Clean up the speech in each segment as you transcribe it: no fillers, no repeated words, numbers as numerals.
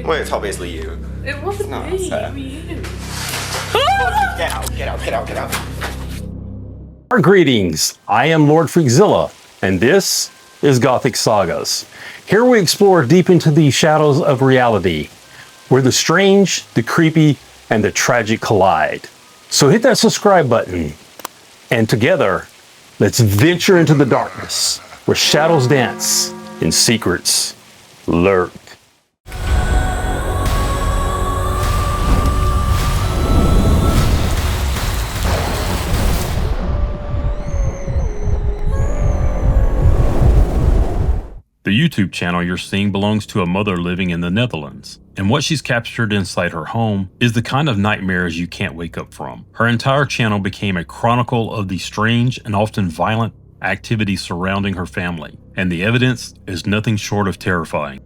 Well, it's obviously you. It wasn't No, me. it's her. It was you. Get out, get out, get out, get out. Our greetings. I am Lord Freakzilla, and this is Gothic Sagas. Here we explore deep into the shadows of reality, where the strange, the creepy, and the tragic collide. So hit that subscribe button, and together, let's venture into the darkness, where shadows dance and secrets lurk. The YouTube channel you're seeing belongs to a mother living in the Netherlands, and what she's captured inside her home is the kind of nightmares you can't wake up from. Her entire channel became a chronicle of the strange and often violent activities surrounding her family, and the evidence is nothing short of terrifying.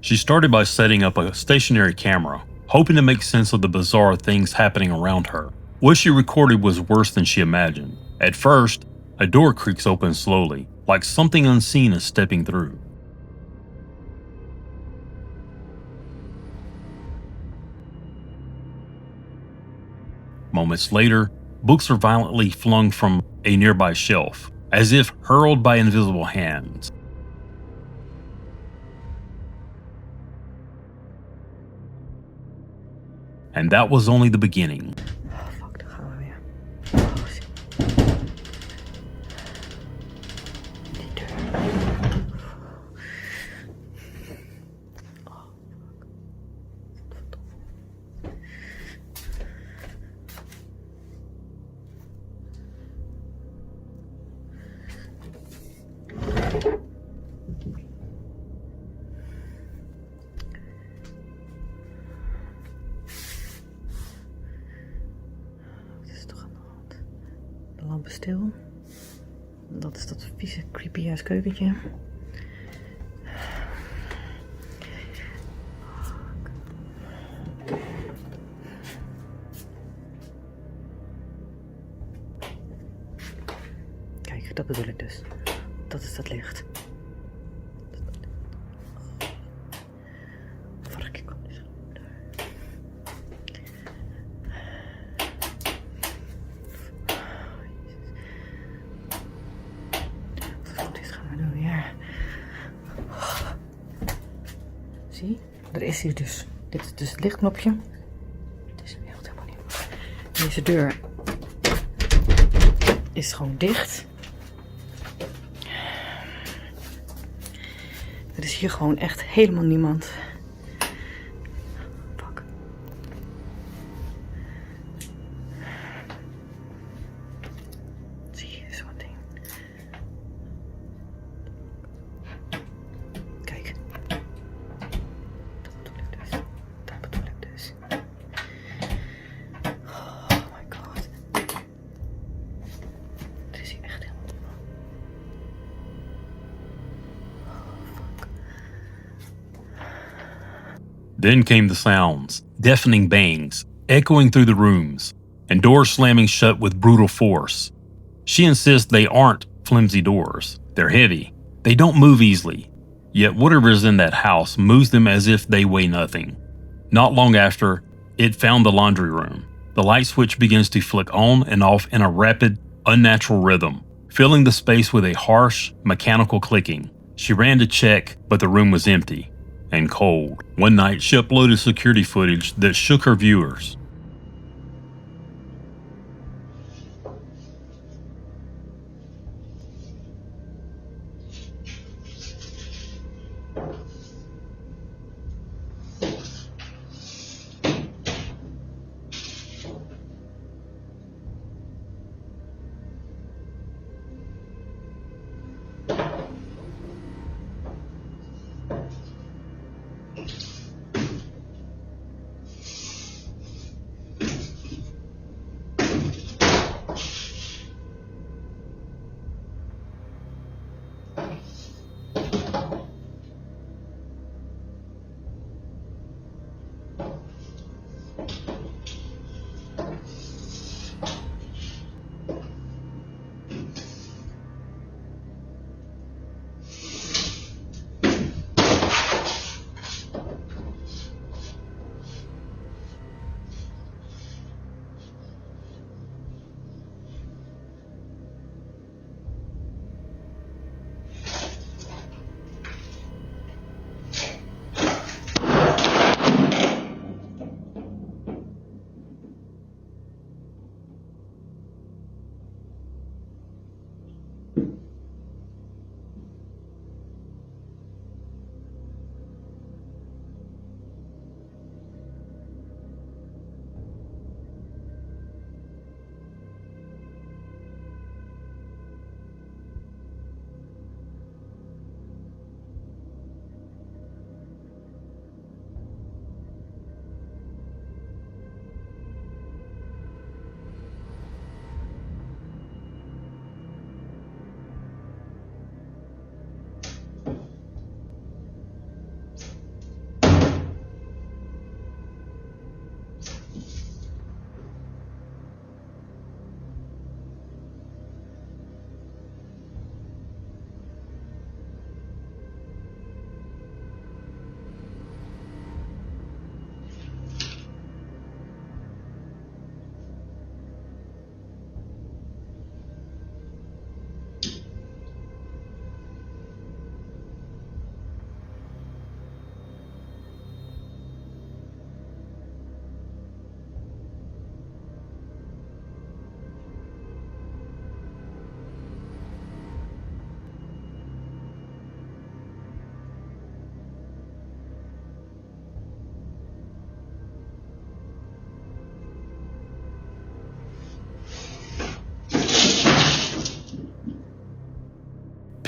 She started by setting up a stationary camera, hoping to make sense of the bizarre things happening around her. What she recorded was worse than she imagined. At first, a door creaks open slowly, like something unseen is stepping through. Moments later, books are violently flung from a nearby shelf, as if hurled by invisible hands. And that was only the beginning. Oh, fuck, daar gaan we weer. Die deur. Oh, de lampen stil. Dat is dat vieze, creepy ass keukentje. Kijk, dat bedoel ik dus. Dat is dat licht. Fuck, ik kom dus. Zie, er is hier dus. Dit is dus het lichtknopje. Het is helemaal niet. Deze deur is gewoon dicht. Er is hier gewoon echt helemaal niemand. Fuck. Zie je zo'n ding. Kijk. Dat bedoel ik dus. Oh my god. Er is hier echt helemaal niemand. Then came the sounds, deafening bangs, echoing through the rooms, and doors slamming shut with brutal force. She insists they aren't flimsy doors. They're heavy. They don't move easily. Yet whatever is in that house moves them as if they weigh nothing. Not long after, it found the laundry room. The light switch begins to flick on and off in a rapid, unnatural rhythm, filling the space with a harsh, mechanical clicking. She ran to check, but the room was empty and cold. One night, she uploaded security footage that shook her viewers.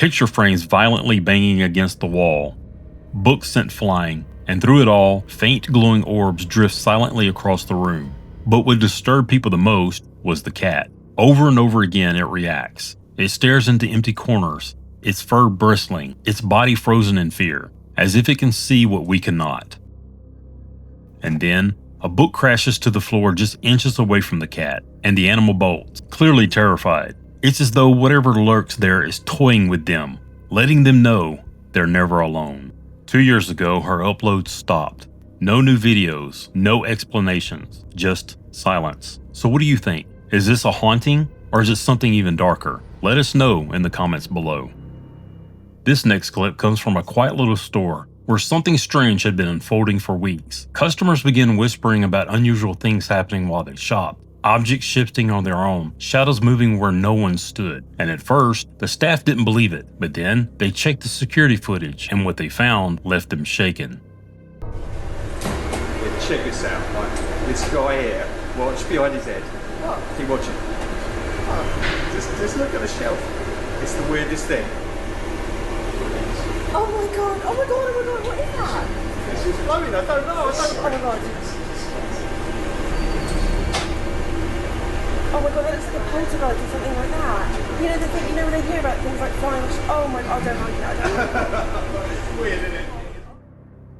picture frames violently banging against the wall, books sent flying, and through it all, faint glowing orbs drift silently across the room. But what disturbed people the most was the cat. Over and over again it reacts. It stares into empty corners, its fur bristling, its body frozen in fear, as if it can see what we cannot. And then, a book crashes to the floor just inches away from the cat, and the animal bolts, clearly terrified. It's as though whatever lurks there is toying with them, letting them know they're never alone. 2 years ago, her uploads stopped. No new videos, no explanations, just silence. So what do you think? Is this a haunting, or is it something even darker? Let us know in the comments below. This next clip comes from a quiet little store where something strange had been unfolding for weeks. Customers began whispering about unusual things happening while they shopped. Objects shifting on their own, shadows moving where no one stood. And at first, the staff didn't believe it, but then they checked the security footage, and what they found left them shaken. Yeah, check this out, right? This guy here, watch behind his head. What? Keep watching. Just look at the shelf. It's the weirdest thing. Oh my god, oh my god, oh my god, what is that? It's just floating, I don't know. Oh my god. Oh my god, that looks like a poltergeist or something like that. You know the thing, you know when I hear about things like flying, oh my god, I don't like it, I don't like it. It's weird, isn't it?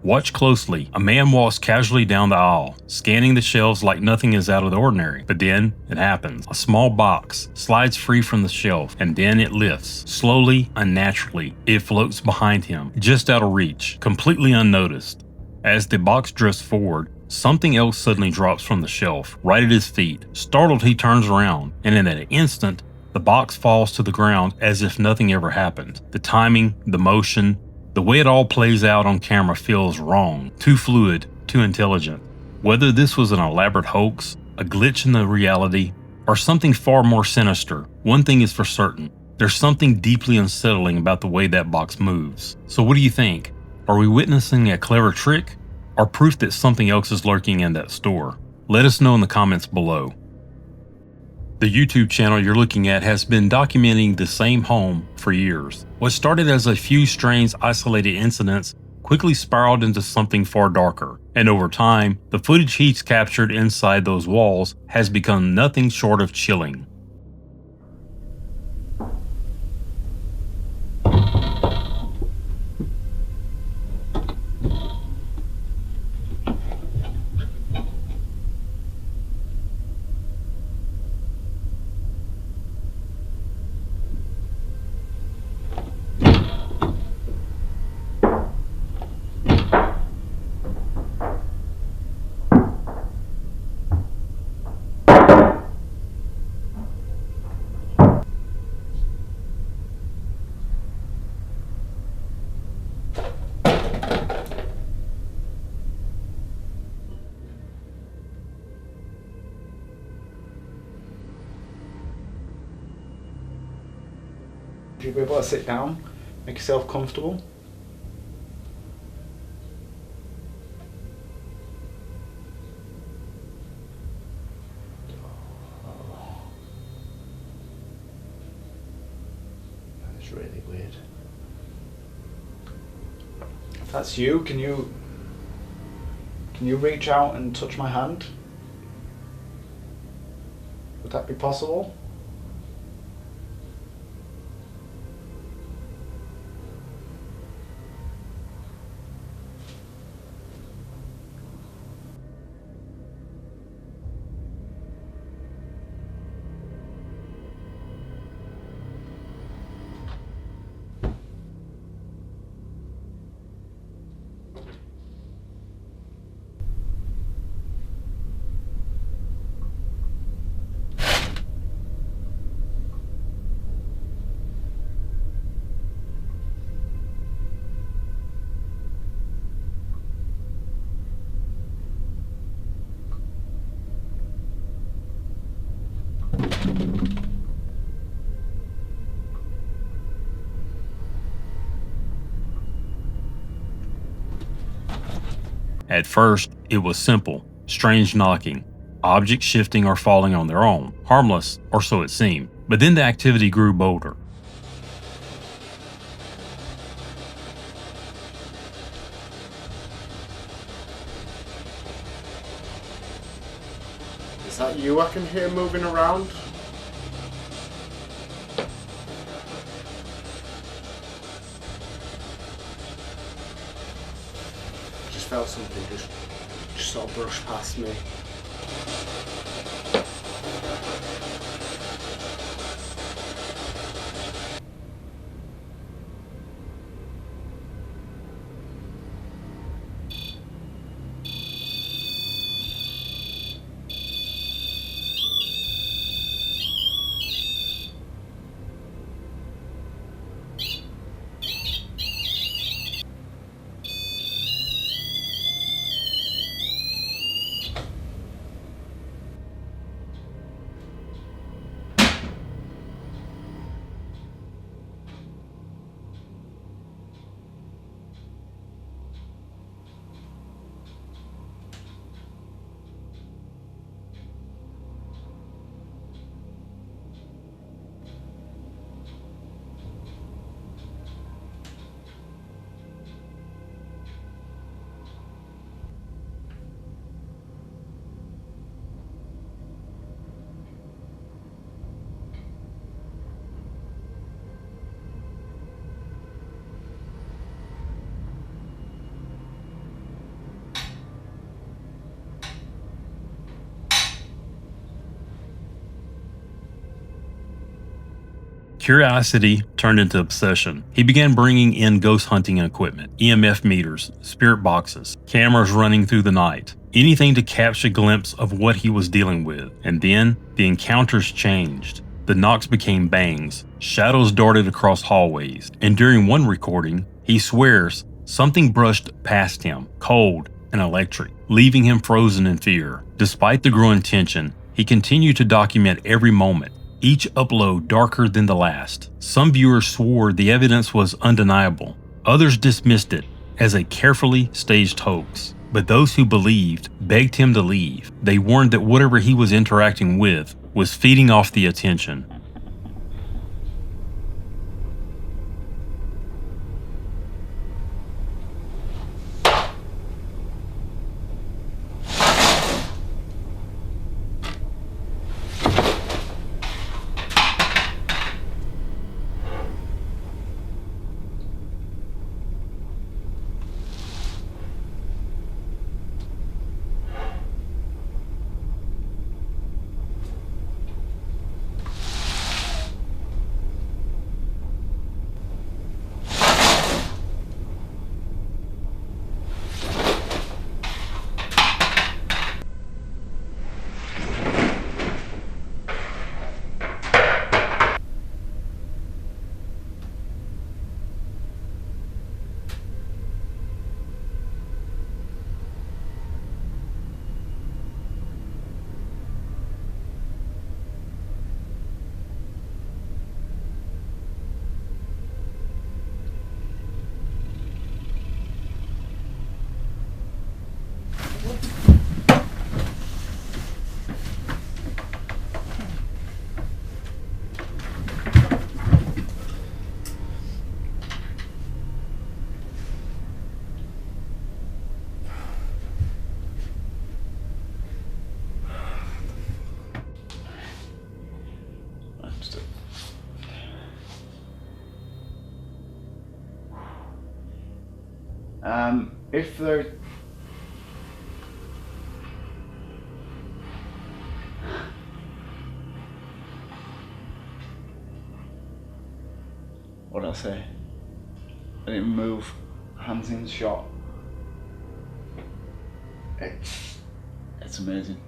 Watch closely. A man walks casually down the aisle, scanning the shelves like nothing is out of the ordinary. But then, it happens. A small box slides free from the shelf, and then it lifts. Slowly, unnaturally, it floats behind him, just out of reach, completely unnoticed. As the box drifts forward, something else suddenly drops from the shelf, right at his feet. Startled, he turns around, and in that instant, the box falls to the ground as if nothing ever happened. The timing, the motion, the way it all plays out on camera feels wrong, too fluid, too intelligent. Whether this was an elaborate hoax, a glitch in the reality, or something far more sinister, one thing is for certain. There's something deeply unsettling about the way that box moves. So what do you think? Are we witnessing a clever trick, or proof that something else is lurking in that store? Let us know in the comments below. The YouTube channel you're looking at has been documenting the same home for years. What started as a few strange isolated incidents quickly spiraled into something far darker, and over time, the footage he's captured inside those walls has become nothing short of chilling. Would you be able to sit down, make yourself comfortable? That is really weird. If that's you, can you reach out and touch my hand? Would that be possible? At first, it was simple, strange knocking, objects shifting or falling on their own, harmless, or so it seemed. But then the activity grew bolder. Is that you I can hear moving around? Just felt something just sort of brush past me. Curiosity turned into obsession. He began bringing in ghost hunting equipment, EMF meters, spirit boxes, cameras running through the night, anything to catch a glimpse of what he was dealing with. And then the encounters changed. The knocks became bangs, shadows darted across hallways, and during one recording, he swears something brushed past him, cold and electric, leaving him frozen in fear. Despite the growing tension, he continued to document every moment, each upload darker than the last. Some viewers swore the evidence was undeniable. Others dismissed it as a carefully staged hoax. But those who believed begged him to leave. They warned that whatever he was interacting with was feeding off the attention. If there... What did I say? I didn't move, hands in shot. It's amazing.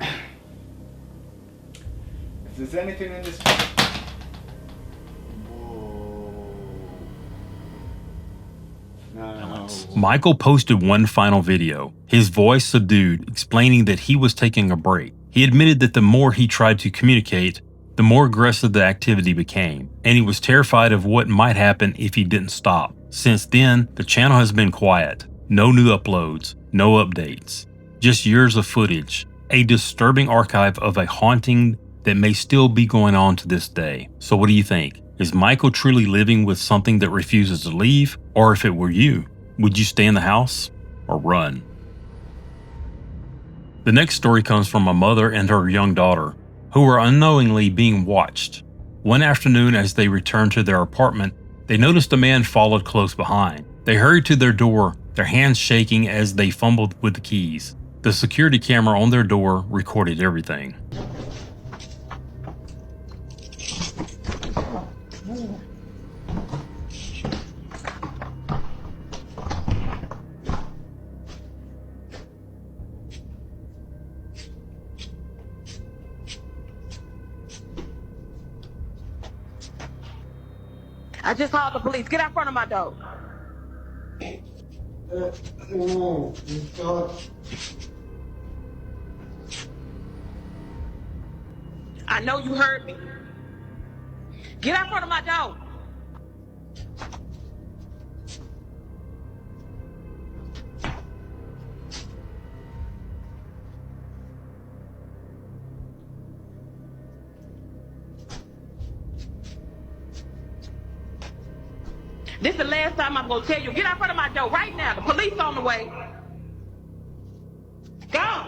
If there's anything in this... No. Michael posted one final video, his voice subdued, explaining that he was taking a break. He admitted that the more he tried to communicate, the more aggressive the activity became, and he was terrified of what might happen if he didn't stop. Since then, the channel has been quiet. No new uploads, no updates. Just years of footage, a disturbing archive of a haunting that may still be going on to this day. So what do you think? Is Michael truly living with something that refuses to leave? Or if it were you, would you stay in the house or run? The next story comes from a mother and her young daughter, who were unknowingly being watched. One afternoon, as they returned to their apartment, they noticed a man followed close behind. They hurried to their door, their hands shaking as they fumbled with the keys. The security camera on their door recorded everything. I just called the police. Get out front of my door. Oh, God. I know you heard me. Get out front of my door. This is the last time I'm gonna tell you. Get out front of my door right now. The police on the way. Go.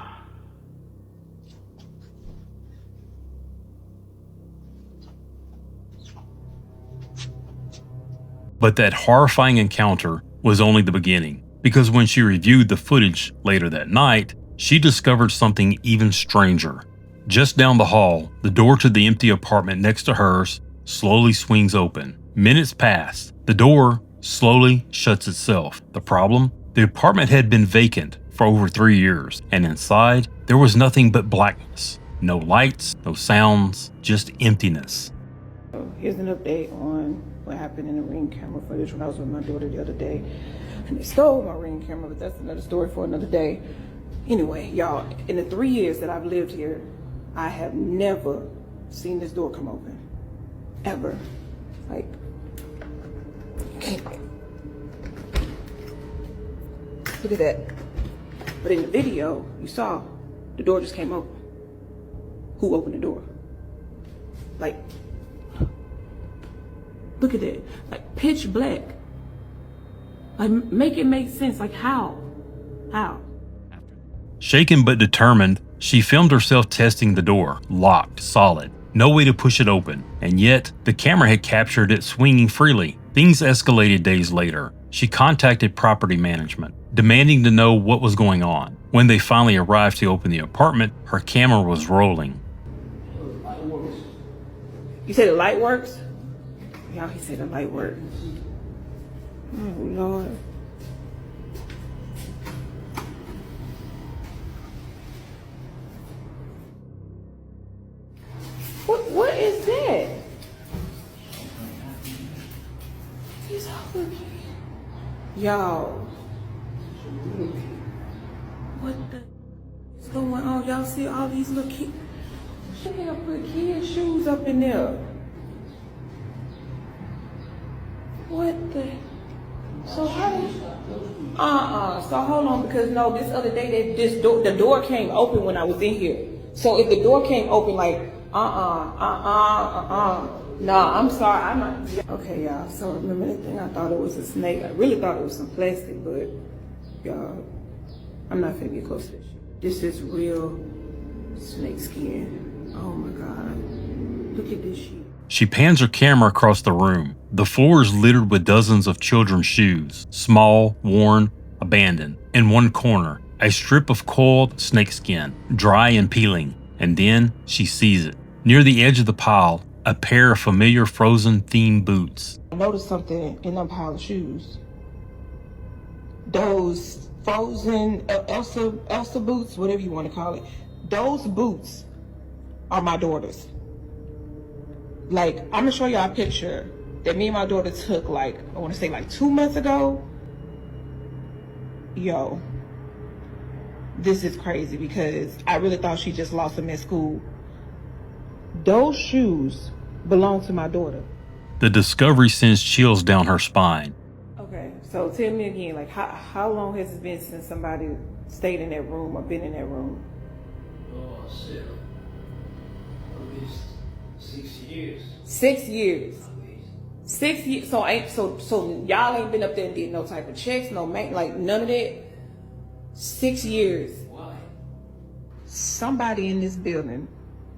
But that horrifying encounter was only the beginning, because when she reviewed the footage later that night, she discovered something even stranger. Just down the hall, the door to the empty apartment next to hers slowly swings open. Minutes pass. The door slowly shuts itself. The problem? The apartment had been vacant for over 3 years, and inside, there was nothing but blackness. No lights, no sounds, just emptiness. Here's an update on what happened in the Ring camera footage when I was with my daughter the other day. And they stole my Ring camera, but that's another story for another day. Anyway, y'all, in the 3 years that I've lived here, I have never seen this door come open. Ever. Like, look at that. But in the video, you saw the door just came open. Who opened the door? Like, look at that. Like, pitch black. Like, make it make sense. Like, how? How? Shaken but determined, she filmed herself testing the door, locked, solid. No way to push it open, and yet the camera had captured it swinging freely. Things escalated days later. She contacted property management, demanding to know what was going on. When they finally arrived to open the apartment, her camera was rolling. You say the light works? Y'all, he said the light works. Oh, Lord. What is that? He's over here. Y'all. What the is going on? Y'all see all these little kids? She can't put kids' shoes up in there. What the? So how did? So hold on, because no, this other day the door came open when I was in here. So if the door came open, like no, I'm sorry, I'm not. Okay, y'all. So remember that thing? I thought it was a snake. I really thought it was some plastic, but y'all, I'm not finna get close to this shit. This is real snake skin. Oh my God! Look at this shit. She pans her camera across the room. The floor is littered with dozens of children's shoes, small, worn, abandoned. In one corner, a strip of coiled snakeskin, dry and peeling. And then she sees it. Near the edge of the pile, a pair of familiar Frozen-themed boots. I noticed something in that pile of shoes. Those Frozen Elsa boots, whatever you want to call it. Those boots are my daughter's. Like, I'm gonna show y'all a picture that me and my daughter took, like, I want to say like 2 months ago. Yo, this is crazy because I really thought she just lost them at school. Those shoes belong to my daughter. The discovery sends chills down her spine. Okay, so tell me again, like, how long has it been since somebody stayed in that room or been in that room? Oh, shit. At least 6 years. 6 years. At least. 6 years. So y'all ain't been up there and did no type of checks, no like none of that. 6 years. Why? somebody in this building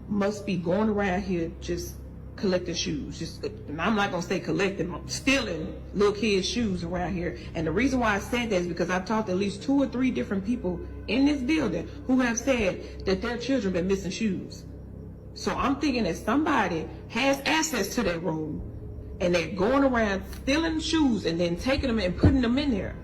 must be going around here just collecting shoes. And I'm not gonna say collecting, stealing little kids' shoes around here. And the reason why I said that is because I've talked to at least 2 or 3 different people in this building who have said that their children been missing shoes. So I'm thinking that somebody has access to that room and they're going around stealing shoes and then taking them and putting them in there.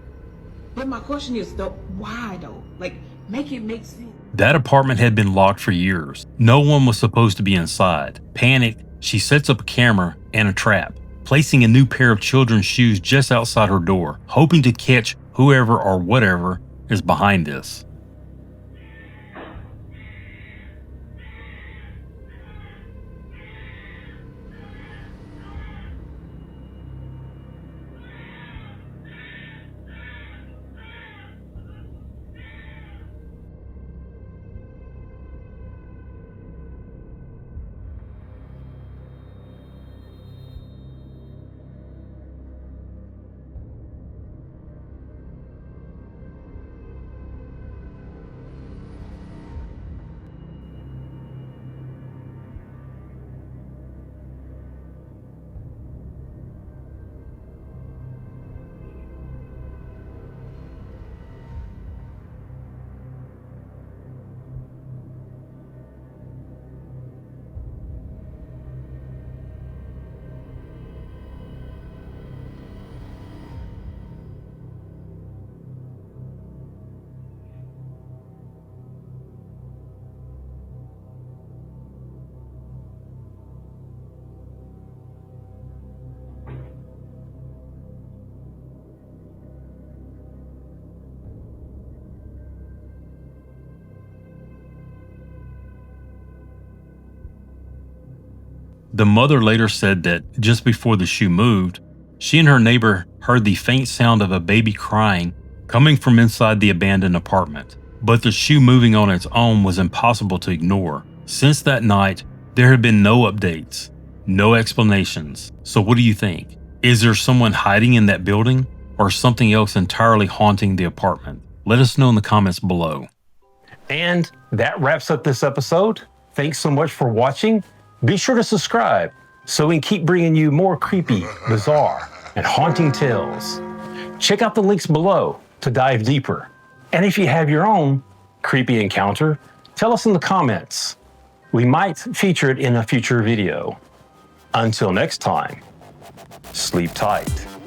But my question is, though, why though? Like, make it make sense. That apartment had been locked for years. No one was supposed to be inside. Panicked, she sets up a camera and a trap, placing a new pair of children's shoes just outside her door, hoping to catch whoever or whatever is behind this. The mother later said that just before the shoe moved, she and her neighbor heard the faint sound of a baby crying coming from inside the abandoned apartment. But the shoe moving on its own was impossible to ignore. Since that night, there have been no updates, no explanations. So what do you think? Is there someone hiding in that building or something else entirely haunting the apartment? Let us know in the comments below. And that wraps up this episode. Thanks so much for watching. Be sure to subscribe so we can keep bringing you more creepy, bizarre, and haunting tales. Check out the links below to dive deeper. And if you have your own creepy encounter, tell us in the comments. We might feature it in a future video. Until next time, sleep tight.